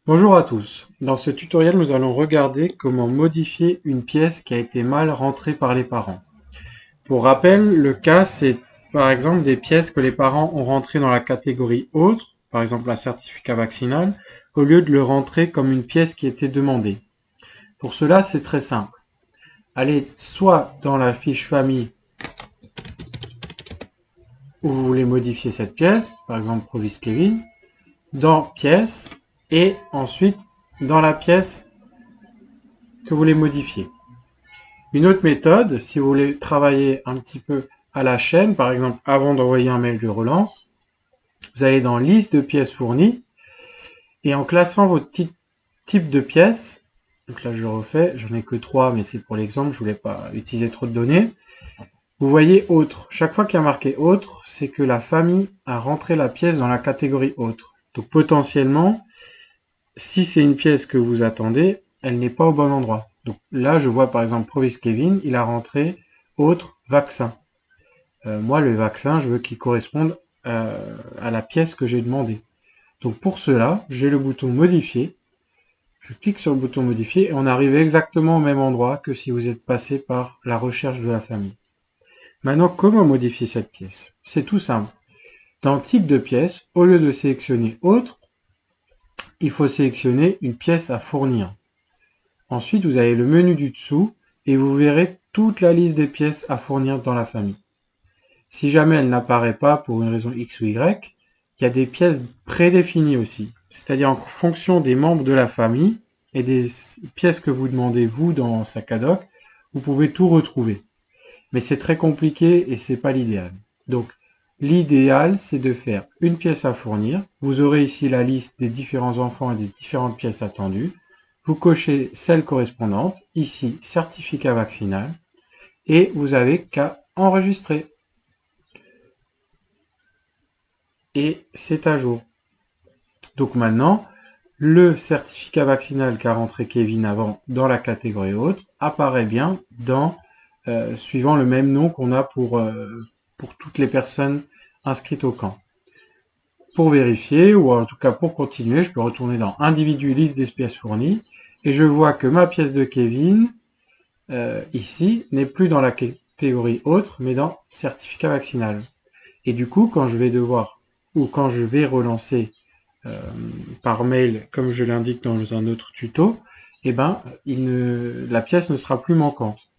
Bonjour à tous. Dans ce tutoriel, nous allons regarder comment modifier une pièce qui a été mal rentrée par les parents. Pour rappel, le cas, c'est par exemple des pièces que les parents ont rentrées dans la catégorie autre, par exemple un certificat vaccinal, au lieu de le rentrer comme une pièce qui était demandée. Pour cela, c'est très simple. Allez soit dans la fiche famille où vous voulez modifier cette pièce, par exemple Provis Kevin, dans pièce, et ensuite dans la pièce que vous voulez modifier. Une autre méthode, si vous voulez travailler un petit peu à la chaîne, par exemple avant d'envoyer un mail de relance, vous allez dans liste de pièces fournies et en classant votre type de pièces, donc là je refais, j'en ai que 3 mais c'est pour l'exemple, je voulais pas utiliser trop de données, vous voyez autre. Chaque fois qu'il y a marqué autre, c'est que la famille a rentré la pièce dans la catégorie autre. Donc potentiellement, si c'est une pièce que vous attendez, elle n'est pas au bon endroit. Donc là, je vois par exemple Provis Kevin, il a rentré autre vaccin. Moi, le vaccin, je veux qu'il corresponde à la pièce que j'ai demandé. Donc pour cela, j'ai le bouton modifier. Je clique sur le bouton modifier et on arrive exactement au même endroit que si vous êtes passé par la recherche de la famille. Maintenant, comment modifier cette pièce? C'est tout simple. Dans type de pièce, au lieu de sélectionner autre, il faut sélectionner une pièce à fournir. Ensuite, vous avez le menu du dessous et vous verrez toute la liste des pièces à fournir dans la famille. Si jamais elle n'apparaît pas pour une raison X ou Y, il y a des pièces prédéfinies aussi. C'est-à-dire en fonction des membres de la famille et des pièces que vous demandez vous dans Sacadoc, vous pouvez tout retrouver. Mais c'est très compliqué et c'est pas l'idéal. Donc, l'idéal, c'est de faire une pièce à fournir. Vous aurez ici la liste des différents enfants et des différentes pièces attendues. Vous cochez celle correspondante, ici certificat vaccinal, et vous avez qu'à enregistrer. Et c'est à jour. Donc maintenant, le certificat vaccinal qu'a rentré Kevin avant dans la catégorie autre apparaît bien suivant le même nom qu'on a pour toutes les personnes inscrites au camp. Pour vérifier, ou en tout cas pour continuer, je peux retourner dans individu liste des pièces fournies, et je vois que ma pièce de Kevin, ici, n'est plus dans la catégorie autre, mais dans certificat vaccinal. Et du coup, quand je vais devoir, ou quand je vais relancer euh, par mail, comme je l'indique dans un autre tuto, eh ben, la pièce ne sera plus manquante.